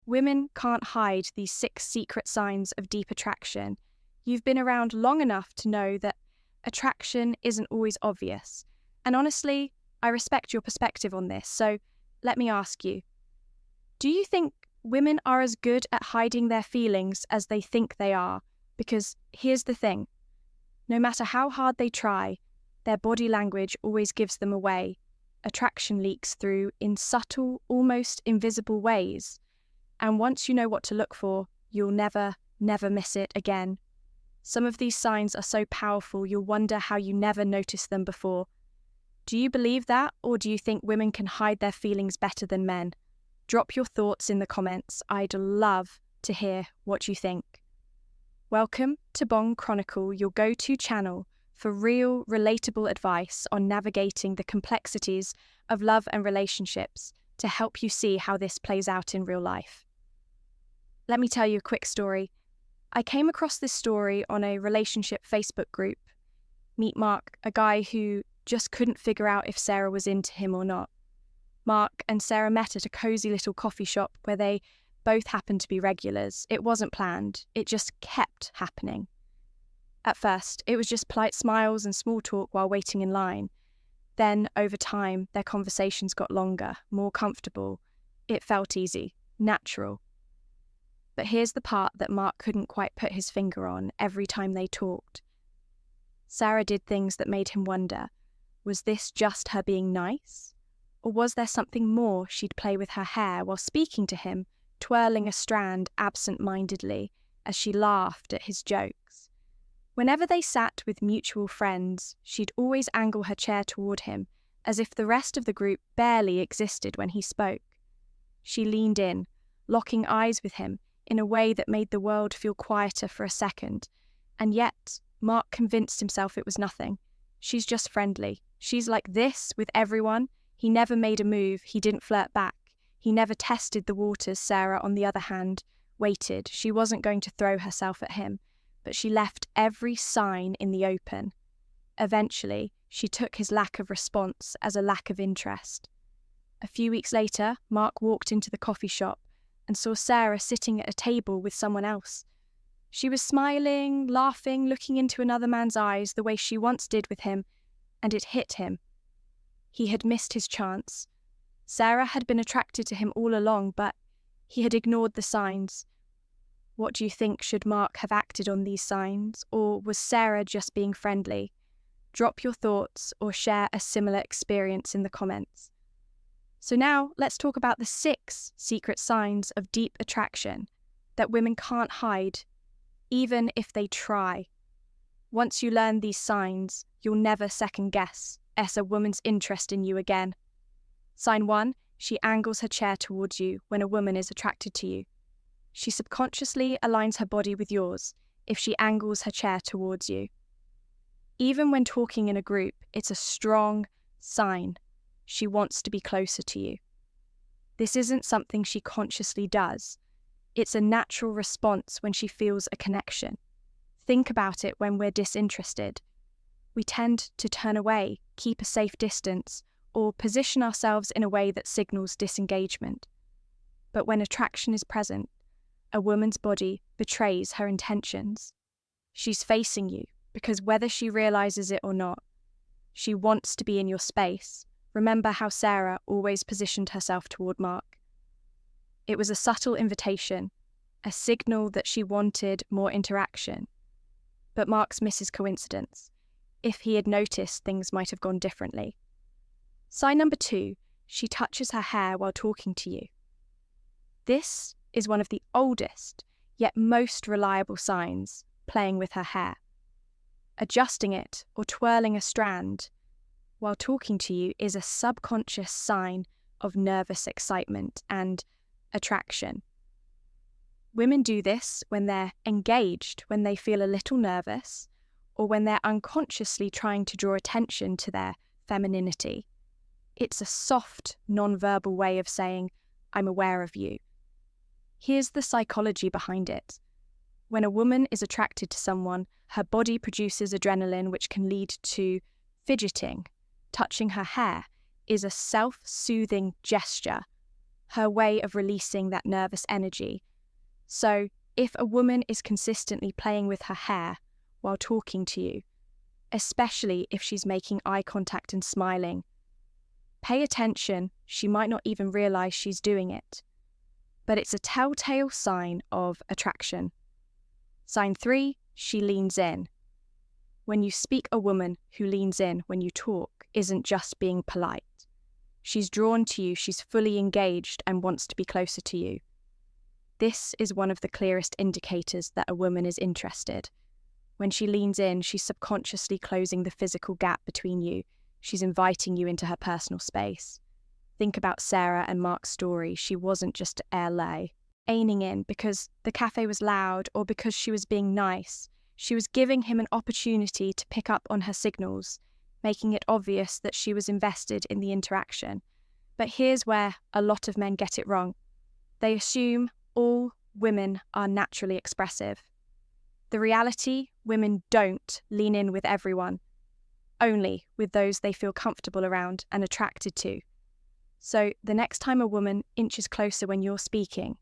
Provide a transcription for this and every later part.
Women can't hide these 6 secret signs of deep attraction. You've been around long enough to know that attraction isn't always obvious. And honestly, I respect your perspective on this, so let me ask you, do you think women are as good at hiding their feelings as they think they are? Because here's the thing, no matter how hard they try, their body language always gives them away. Attraction leaks through in subtle, almost invisible ways. And once you know what to look for, you'll never miss it again. Some of these signs are so powerful you'll wonder how you never noticed them before. Do you believe that, or do you think women can hide their feelings better than men? Drop your thoughts in the comments. I'd love to hear what you think. Welcome to Bong Chronicle, your go-to channel for real, relatable advice on navigating the complexities of love and relationships to help you see how this plays out in real life. Let me tell you a quick story. I came across this story on a relationship Facebook group. Meet Mark, a guy who just couldn't figure out if Sarah was into him or not. Mark and Sarah met at a cozy little coffee shop where they both happened to be regulars. It wasn't planned, it just kept happening. At first, it was just polite smiles and small talk while waiting in line. Then, over time, their conversations got longer, more comfortable. It felt easy, natural. But here's the part that Mark couldn't quite put his finger on every time they talked. Sarah did things that made him wonder, was this just her being nice? Or was there something more? She'd play with her hair while speaking to him, twirling a strand absent-mindedly as she laughed at his jokes. Whenever they sat with mutual friends, she'd always angle her chair toward him, as if the rest of the group barely existed when he spoke. She leaned in, locking eyes with him in a way that made the world feel quieter for a second, and yet Mark convinced himself it was nothing. She's just friendly. She's like this with everyone. He never made a move, he didn't flirt back. He never tested the waters. Sarah, on the other hand, waited. She wasn't going to throw herself at him, but she left every sign in the open. Eventually, she took his lack of response as a lack of interest. A few weeks later, Mark walked into the coffee shop and saw Sarah sitting at a table with someone else. She was smiling, laughing, looking into another man's eyes the way she once did with him, and it hit him. He had missed his chance. Sarah had been attracted to him all along, but he had ignored the signs. What do you think? Should Mark have acted on these signs, or was Sarah just being friendly? Drop your thoughts or share a similar experience in the comments. So now let's talk about the 6 secret signs of deep attraction that women can't hide, even if they try. Once you learn these signs, you'll never second-guess a woman's interest in you again. Sign 1, she angles her chair towards you when a woman is attracted to you. She subconsciously aligns her body with yours if she angles her chair towards you. Even when talking in a group, it's a strong sign. She wants to be closer to you. This isn't something she consciously does. It's a natural response when she feels a connection. Think about it when we're disinterested. We tend to turn away, keep a safe distance, or position ourselves in a way that signals disengagement. But when attraction is present, a woman's body betrays her intentions. She's facing you because whether she realizes it or not, she wants to be in your space. Remember how Sarah always positioned herself toward Mark. It was a subtle invitation, a signal that she wanted more interaction. But Mark's miss is coincidence. If he had noticed, things might have gone differently. Sign number 2, she touches her hair while talking to you. This is one of the oldest, yet most reliable signs, playing with her hair. Adjusting it or twirling a strand while talking to you is a subconscious sign of nervous excitement and attraction. Women do this when they're engaged, when they feel a little nervous, or when they're unconsciously trying to draw attention to their femininity. It's a soft, non-verbal way of saying, I'm aware of you. Here's the psychology behind it. When a woman is attracted to someone, her body produces adrenaline, which can lead to fidgeting. Touching her hair is a self-soothing gesture. her way of releasing that nervous energy. So, if a woman is consistently playing with her hair while talking to you, especially if she's making eye contact and smiling, pay attention. She might not even realize she's doing it, but it's a telltale sign of attraction. Sign 3, she leans in. When you speak, a woman who leans in when you talk isn't just being polite. She's drawn to you, she's fully engaged and wants to be closer to you. This is one of the clearest indicators that a woman is interested. When she leans in, she's subconsciously closing the physical gap between you. She's inviting you into her personal space. Think about Sarah and Mark's story. She wasn't just aiming in because the cafe was loud or because she was being nice. She was giving him an opportunity to pick up on her signals, making it obvious that she was invested in the interaction. But here's where a lot of men get it wrong. They assume all women are naturally expressive. The reality, women don't lean in with everyone, only with those they feel comfortable around and attracted to. So the next time a woman inches closer when you're speaking,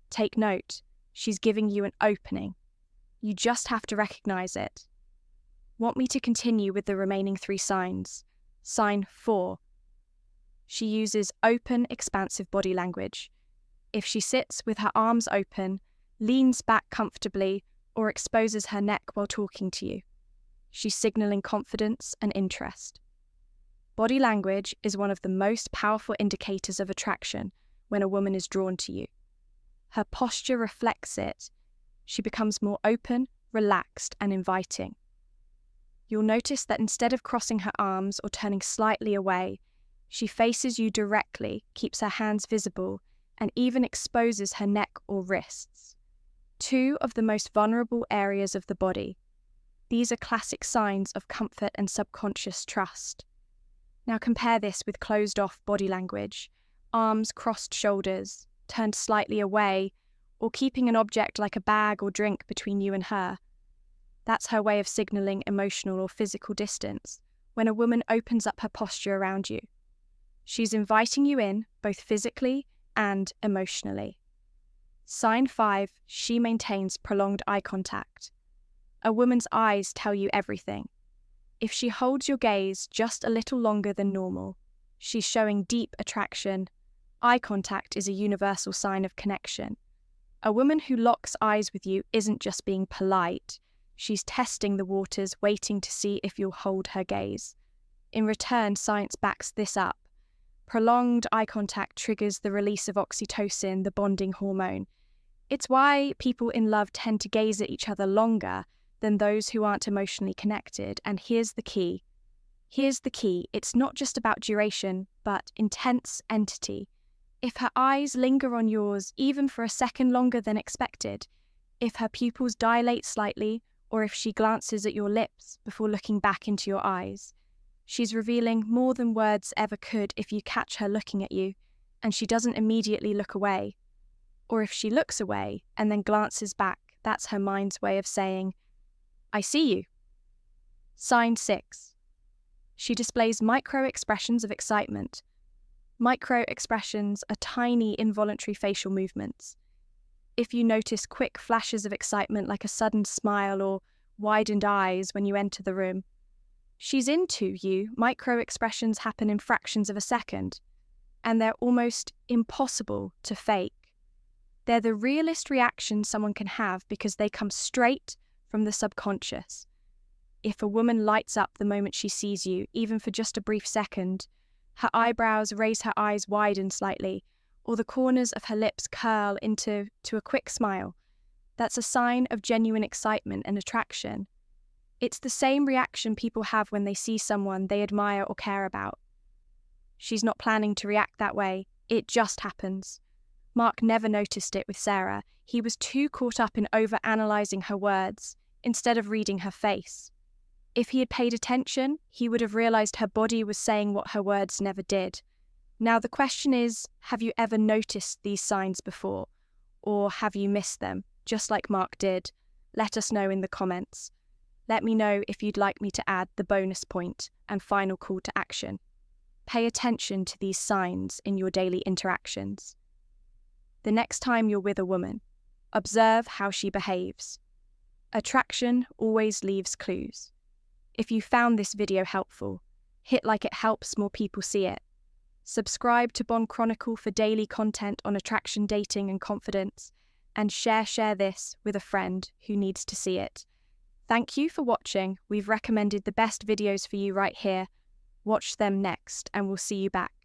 take note, she's giving you an opening. You just have to recognize it. Want me to continue with the remaining 3 signs? Sign 4. She uses open, expansive body language. If she sits with her arms open, leans back comfortably, or exposes her neck while talking to you, she's signaling confidence and interest. Body language is one of the most powerful indicators of attraction when a woman is drawn to you. Her posture reflects it. She becomes more open, relaxed, and inviting. You'll notice that instead of crossing her arms or turning slightly away, she faces you directly, keeps her hands visible, and even exposes her neck or wrists. 2 of the most vulnerable areas of the body. These are classic signs of comfort and subconscious trust. Now compare this with closed-off body language, arms crossed shoulders, turned slightly away, or keeping an object like a bag or drink between you and her. That's her way of signaling emotional or physical distance when a woman opens up her posture around you. She's inviting you in, both physically and emotionally. Sign 5, she maintains prolonged eye contact. A woman's eyes tell you everything. If she holds your gaze just a little longer than normal, she's showing deep attraction. Eye contact is a universal sign of connection. A woman who locks eyes with you isn't just being polite. She's testing the waters, waiting to see if you'll hold her gaze. In return, science backs this up. Prolonged eye contact triggers the release of oxytocin, the bonding hormone. It's why people in love tend to gaze at each other longer than those who aren't emotionally connected. And here's the key. It's not just about duration, but intense entity. If her eyes linger on yours even for a second longer than expected, if her pupils dilate slightly, or if she glances at your lips before looking back into your eyes, she's revealing more than words ever could. If you catch her looking at you and she doesn't immediately look away, or if she looks away and then glances back, that's her mind's way of saying, I see you. Sign 6. She displays micro-expressions of excitement. Micro-expressions are tiny involuntary facial movements. If you notice quick flashes of excitement like a sudden smile or widened eyes when you enter the room, she's into you. Micro-expressions happen in fractions of a second, and they're almost impossible to fake. They're the realest reaction someone can have because they come straight from the subconscious. If a woman lights up the moment she sees you, even for just a brief second, her eyebrows raise, her eyes widen slightly, or the corners of her lips curl into a quick smile, that's a sign of genuine excitement and attraction. It's the same reaction people have when they see someone they admire or care about. She's not planning to react that way. It just happens. Mark never noticed it with Sarah. He was too caught up in over-analysing her words instead of reading her face. If he had paid attention, he would have realised her body was saying what her words never did. Now the question is, have you ever noticed these signs before? Or have you missed them, just like Mark did? Let us know in the comments. Let me know if you'd like me to add the bonus point and final call to action. Pay attention to these signs in your daily interactions. The next time you're with a woman, observe how she behaves. Attraction always leaves clues. If you found this video helpful, hit like it helps more people see it. Subscribe to Bond Chronicle for daily content on attraction, dating, and confidence, and share this with a friend who needs to see it. Thank you for watching. We've recommended the best videos for you right here. Watch them next, and we'll see you back.